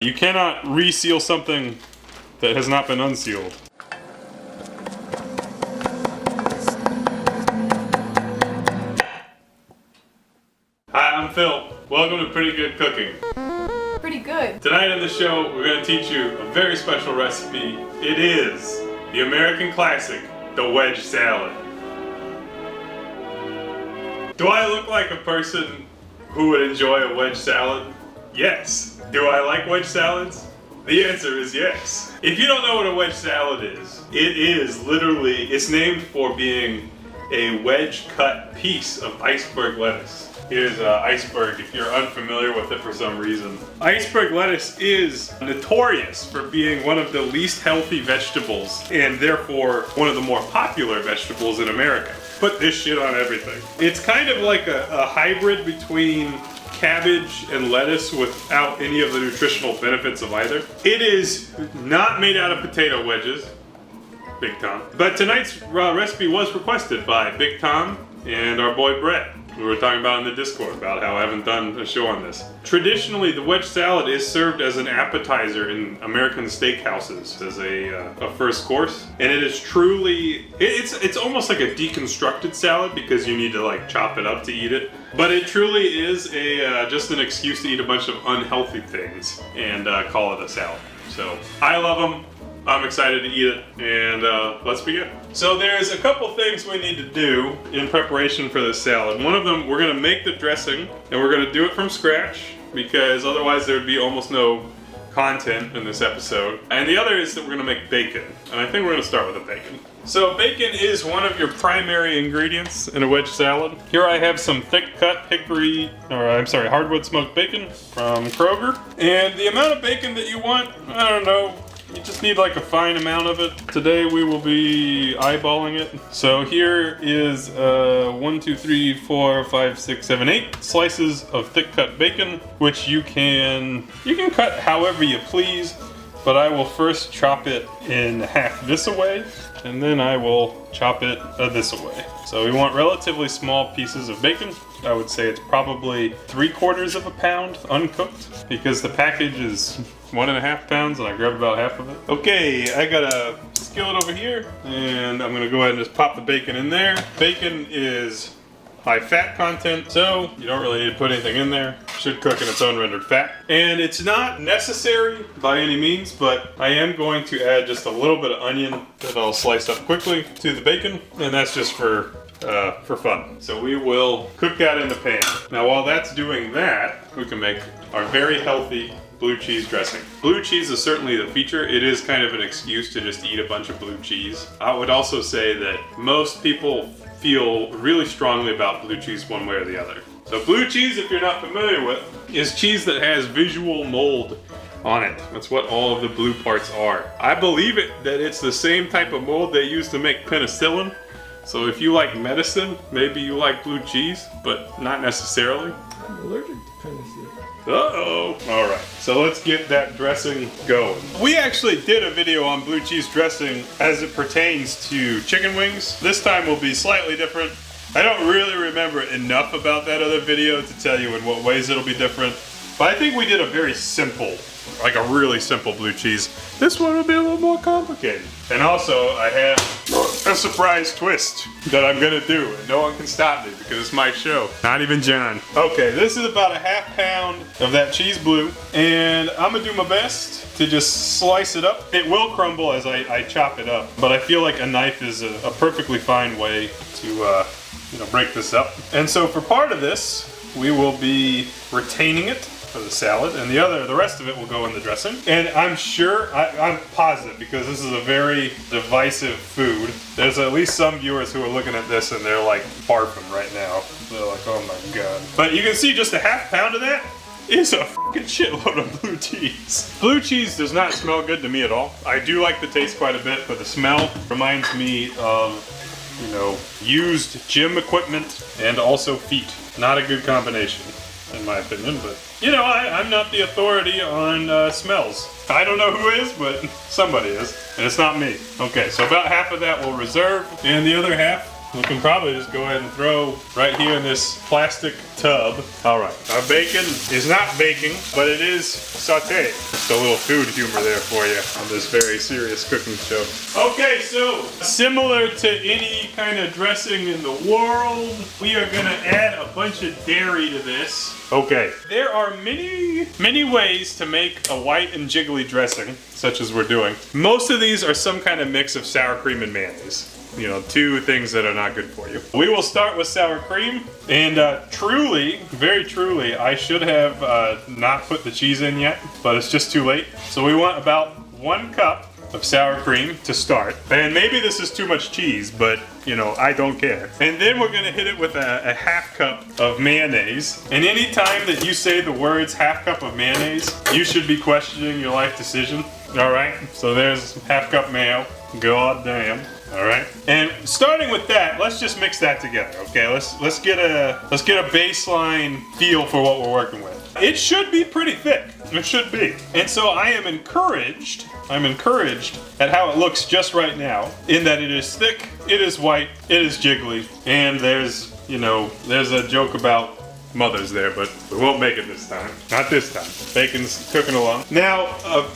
You cannot reseal something that has not been unsealed. Hi, I'm Phil. Welcome to Pretty Good Cooking. Pretty good. Tonight on the show, we're going to teach you a very special recipe. It is the American classic, the wedge salad. Do I look like a person who would enjoy a wedge salad? Yes. Do I like wedge salads? The answer is yes. If you don't know what a wedge salad is, it is literally, it's named for being a wedge cut piece of iceberg lettuce. Here's iceberg if you're unfamiliar with it for some reason. Iceberg lettuce is notorious for being one of the least healthy vegetables and therefore one of the more popular vegetables in America. Put this shit on everything. It's kind of like a hybrid between cabbage and lettuce without any of the nutritional benefits of either. It is not made out of potato wedges, Big Tom. But tonight's recipe was requested by Big Tom and our boy Brett. We were talking about in the Discord about how I haven't done a show on this. Traditionally, the wedge salad is served as an appetizer in American steakhouses as a first course, and it is truly it's almost like a deconstructed salad because you need to like chop it up to eat it. But it truly is just an excuse to eat a bunch of unhealthy things and call it a salad. So I love them. I'm excited to eat it, and let's begin. So there's a couple things we need to do in preparation for this salad. One of them, we're gonna make the dressing, and we're gonna do it from scratch, because otherwise there would be almost no content in this episode. And the other is that we're gonna make bacon, and I think we're gonna start with the bacon. So bacon is one of your primary ingredients in a wedge salad. Here I have some thick cut hardwood smoked bacon from Kroger. And the amount of bacon that you want, I don't know, you just need like a fine amount of it. Today we will be eyeballing it. So here is 1, 2, 3, 4, 5, 6, 7, 8 slices of thick cut bacon, which you can cut however you please, but I will first chop it in half this away, and then I will chop it this away. So we want relatively small pieces of bacon. I would say it's probably 3/4 of a pound uncooked, because the package is 1.5 pounds and I grabbed about half of it. Okay, I got a skillet over here, and I'm gonna go ahead and just pop the bacon in there. Bacon is high fat content, so you don't really need to put anything in there. It should cook in its own rendered fat. And it's not necessary by any means, but I am going to add just a little bit of onion that I'll slice up quickly to the bacon, and that's just for fun. So we will cook that in the pan. Now while that's doing that, we can make our very healthy blue cheese dressing. Blue cheese is certainly the feature. It is kind of an excuse to just eat a bunch of blue cheese. I would also say that most people feel really strongly about blue cheese one way or the other. So blue cheese, if you're not familiar with, is cheese that has visual mold on it. That's what all of the blue parts are. I believe that it's the same type of mold they use to make penicillin. So if you like medicine, maybe you like blue cheese, but not necessarily. I'm allergic to penicillin. Uh-oh. All right, so let's get that dressing going. We actually did a video on blue cheese dressing as it pertains to chicken wings. This time will be slightly different. I don't really remember enough about that other video to tell you in what ways it'll be different, but I think we did a very simple, like a really simple blue cheese. This one will be a little more complicated. And also, I have a surprise twist that I'm gonna do, and no one can stop me because it's my show. Not even John. Okay, this is about a half pound of that cheese blue, and I'm gonna do my best to just slice it up. It will crumble as I chop it up, but I feel like a knife is a perfectly fine way to break this up. And so for part of this, we will be retaining it for the salad, and the rest of it will go in the dressing. And I'm sure, I'm positive, because this is a very divisive food. There's at least some viewers who are looking at this and they're like barfing right now. They're like, oh my god. But you can see just a half pound of that is a fucking shitload of blue cheese. Blue cheese does not smell good to me at all. I do like the taste quite a bit, but the smell reminds me of, used gym equipment and also feet. Not a good combination, in my opinion, but I'm not the authority on smells. I don't know who is, but somebody is, and it's not me. Okay, so about half of that we'll reserve, and the other half we can probably just go ahead and throw right here in this plastic tub. All right, our bacon is not baking, but it is sauteed. Just a little food humor there for you on this very serious cooking show. Okay, so similar to any kind of dressing in the world, we are gonna add a bunch of dairy to this. Okay, there are many ways to make a white and jiggly dressing, such as we're doing. Most of these are some kind of mix of sour cream and mayonnaise. You know, two things that are not good for you. We will start with sour cream, and truly, very truly, I should have not put the cheese in yet, but it's just too late. So we want about 1 cup of sour cream to start. And maybe this is too much cheese, but you know, I don't care. And then we're gonna hit it with a 1/2 cup of mayonnaise. And any time that you say the words 1/2 cup of mayonnaise, you should be questioning your life decision. All right, so there's 1/2 cup mayo. God damn. All right, and starting with that, let's just mix that together. Okay, let's get a baseline feel for what we're working with. It should be pretty thick. It should be, and so I am encouraged. I'm encouraged at how it looks just right now, in that it is thick, it is white, it is jiggly, and there's a joke about mothers there, but we won't make it this time. Not this time. Bacon's cooking along. Now,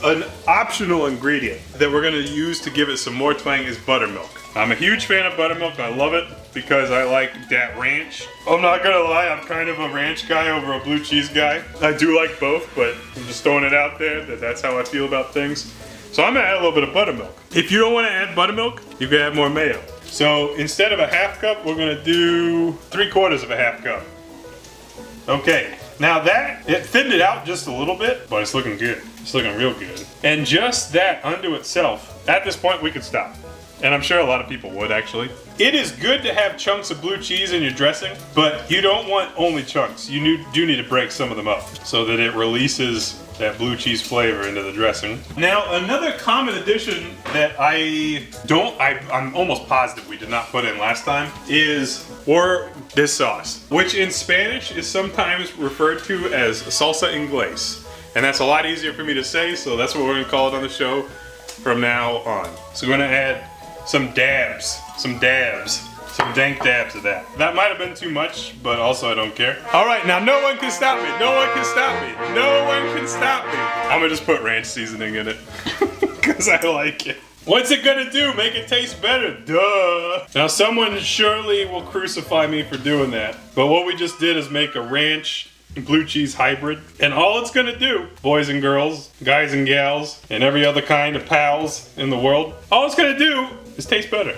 an optional ingredient that we're gonna use to give it some more twang is buttermilk. I'm a huge fan of buttermilk. I love it because I like that ranch. I'm not gonna lie, I'm kind of a ranch guy over a blue cheese guy. I do like both, but I'm just throwing it out there that that's how I feel about things. So I'm gonna add a little bit of buttermilk. If you don't wanna add buttermilk, you can add more mayo. So instead of a 1/2 cup, we're gonna do 3/4 of a 1/2 cup. Okay, now that, it thinned it out just a little bit, but it's looking good. It's looking real good. And just that unto itself, at this point we could stop. And I'm sure a lot of people would actually. It is good to have chunks of blue cheese in your dressing, but you don't want only chunks. You do need to break some of them up so that it releases that blue cheese flavor into the dressing. Now, another common addition that I'm almost positive we did not put in last time is this sauce, which in Spanish is sometimes referred to as salsa inglés. And that's a lot easier for me to say, so that's what we're gonna call it on the show from now on. So we're gonna add some dank dabs of that. That might have been too much, but also I don't care. All right, now no one can stop me. No one can stop me. No one can stop me. I'm gonna just put ranch seasoning in it because I like it. What's it gonna do? Make it taste better? Duh. Now someone surely will crucify me for doing that, but what we just did is make a ranch blue cheese hybrid, and all it's gonna do, boys and girls, guys and gals, and every other kind of pals in the world, all it's gonna do is taste better.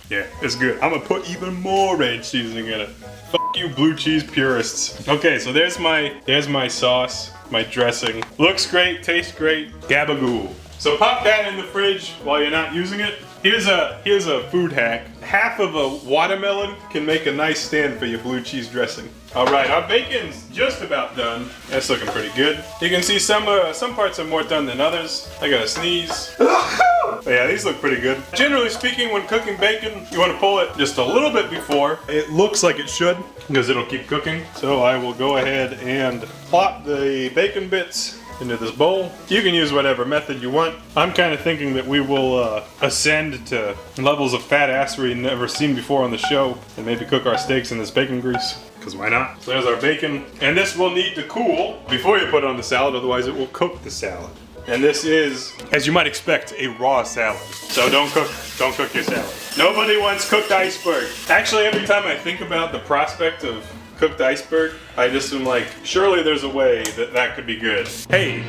Yeah, it's good. I'm gonna put even more ranch seasoning in it. Fuck you blue cheese purists. Okay, so there's my sauce, my dressing. Looks great, tastes great, gabagool. So pop that in the fridge while you're not using it. Here's a food hack. 1/2 of a watermelon can make a nice stand for your blue cheese dressing. All right, our bacon's just about done. That's looking pretty good. You can see some parts are more done than others. I gotta sneeze. But yeah, these look pretty good. Generally speaking, when cooking bacon, you want to pull it just a little bit before it looks like it should, because it'll keep cooking. So I will go ahead and plop the bacon bits into this bowl. You can use whatever method you want. I'm kind of thinking that we will ascend to levels of fat assery never seen before on the show, and maybe cook our steaks in this bacon grease, because why not? So there's our bacon, and this will need to cool before you put it on the salad, otherwise it will cook the salad. And this is, as you might expect, a raw salad. So don't cook your salad. Nobody wants cooked iceberg. Actually, every time I think about the prospect of cooked iceberg, I just am like, surely there's a way that could be good. Hey,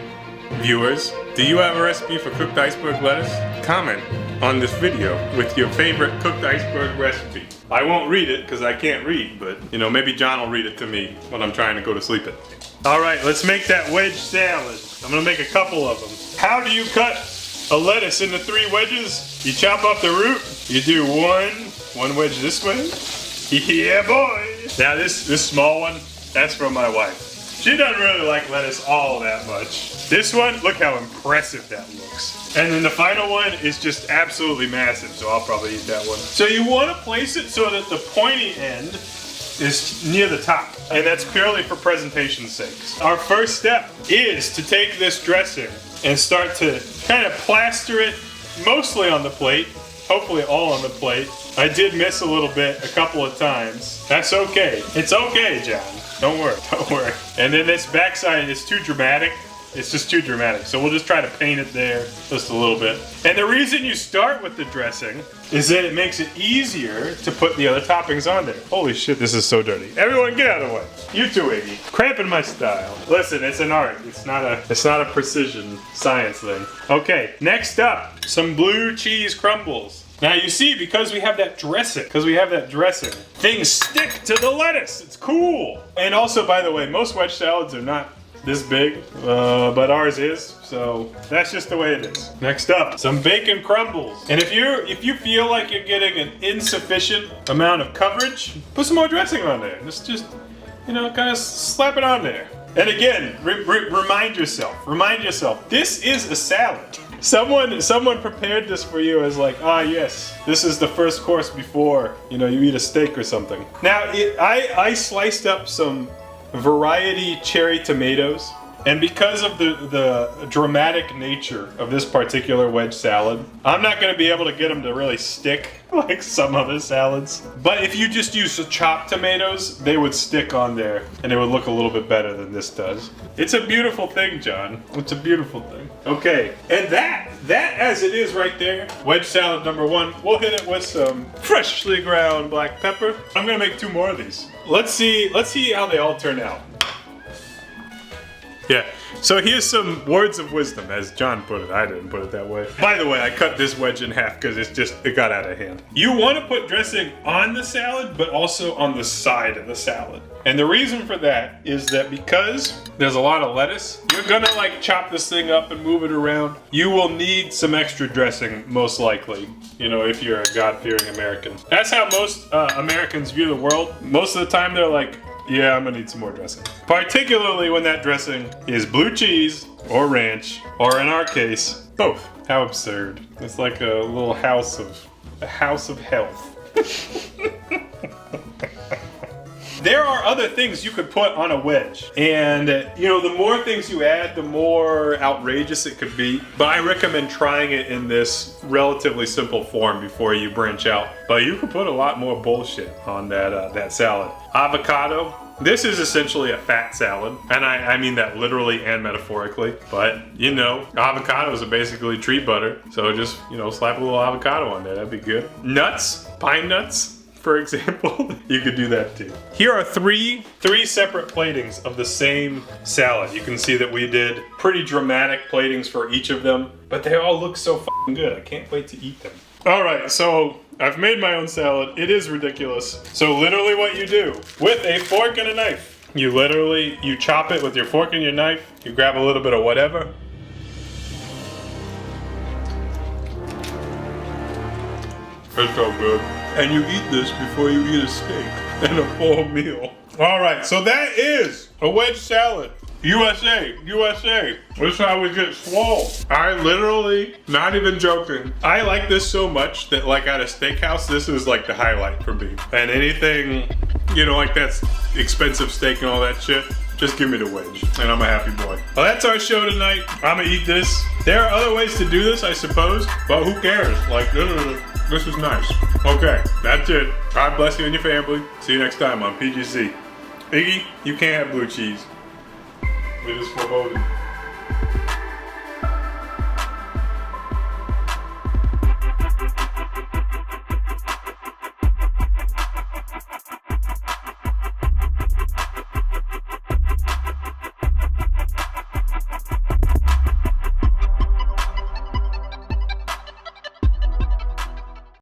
viewers, do you have a recipe for cooked iceberg lettuce? Comment on this video with your favorite cooked iceberg recipe. I won't read it because I can't read, but you know, maybe John will read it to me when I'm trying to go to sleep at night. All right, let's make that wedge salad. I'm gonna make a couple of them. How do you cut a lettuce into 3 wedges? You chop off the root, you do one wedge this way. Yeah, boy. Now this small one, that's from my wife. She doesn't really like lettuce all that much. This one, look how impressive that looks. And then the final one is just absolutely massive, so I'll probably eat that one. So you want to place it so that the pointy end is near the top, and that's purely for presentation's sake. Our first step is to take this dressing and start to kind of plaster it mostly on the plate, hopefully all on the plate. I did miss a little bit a couple of times. That's okay. It's okay, John. Don't worry, don't worry. And then this backside is too dramatic. It's just too dramatic. So we'll just try to paint it there just a little bit. And the reason you start with the dressing is that it makes it easier to put the other toppings on there. Holy shit, this is so dirty. Everyone get out of the way. You too, Iggy. Cramping my style. Listen, it's an art. It's not a precision science thing. Okay, next up, some blue cheese crumbles. Now you see, because we have that dressing, things stick to the lettuce. It's cool. And also, by the way, most wedge salads are not this big, but ours is, so that's just the way it is. Next up, some bacon crumbles. And if you feel like you're getting an insufficient amount of coverage, put some more dressing on there. Just you know, kind of slap it on there. And again, remind yourself, this is a salad. Someone prepared this for you as like, yes, this is the first course before, you know, you eat a steak or something. Now, I sliced up some variety cherry tomatoes, and because of the dramatic nature of this particular wedge salad, I'm not going to be able to get them to really stick like some other salads. But if you just use chopped tomatoes, they would stick on there and it would look a little bit better than this does. It's a beautiful thing, John. It's a beautiful thing. Okay, and that as it is right there, wedge salad number 1. We'll hit it with some freshly ground black pepper. I'm gonna make 2 more of these. Let's see how they all turn out. Yeah, so here's some words of wisdom, as John put it. I didn't put it that way. By the way, I cut this wedge in half because it got out of hand. You want to put dressing on the salad, but also on the side of the salad. And the reason for that is that because there's a lot of lettuce, you're gonna like chop this thing up and move it around. You will need some extra dressing, most likely, you know, if you're a God-fearing American. That's how most Americans view the world. Most of the time they're like, yeah, I'm gonna need some more dressing. Particularly when that dressing is blue cheese or ranch, or in our case, both. How absurd. It's like a little house of health. There are other things you could put on a wedge, and you know, the more things you add, the more outrageous it could be. But I recommend trying it in this relatively simple form before you branch out. But you could put a lot more bullshit on that salad. Avocado. This is essentially a fat salad, and I mean that literally and metaphorically. But you know, avocados are basically tree butter, so just, you know, slap a little avocado on there. That'd be good. Nuts, pine nuts, for example, you could do that too. Here are three separate platings of the same salad. You can see that we did pretty dramatic platings for each of them, but they all look so fucking good. I can't wait to eat them. All right, so I've made my own salad. It is ridiculous. So literally what you do with a fork and a knife, you chop it with your fork and your knife, you grab a little bit of whatever. It's so good. And you eat this before you eat a steak and a full meal. All right, so that is a wedge salad. USA. This is how we get swole. I literally, not even joking, I like this so much that like at a steakhouse, this is like the highlight for me. And anything, you know, like that's expensive steak and all that shit, just give me the wedge, and I'm a happy boy. Well, that's our show tonight. I'm gonna eat this. There are other ways to do this, I suppose, but who cares? Like, this is nice. Okay, that's it. God bless you and your family. See you next time on PGC. Iggy, you can't have blue cheese. We just foreboded.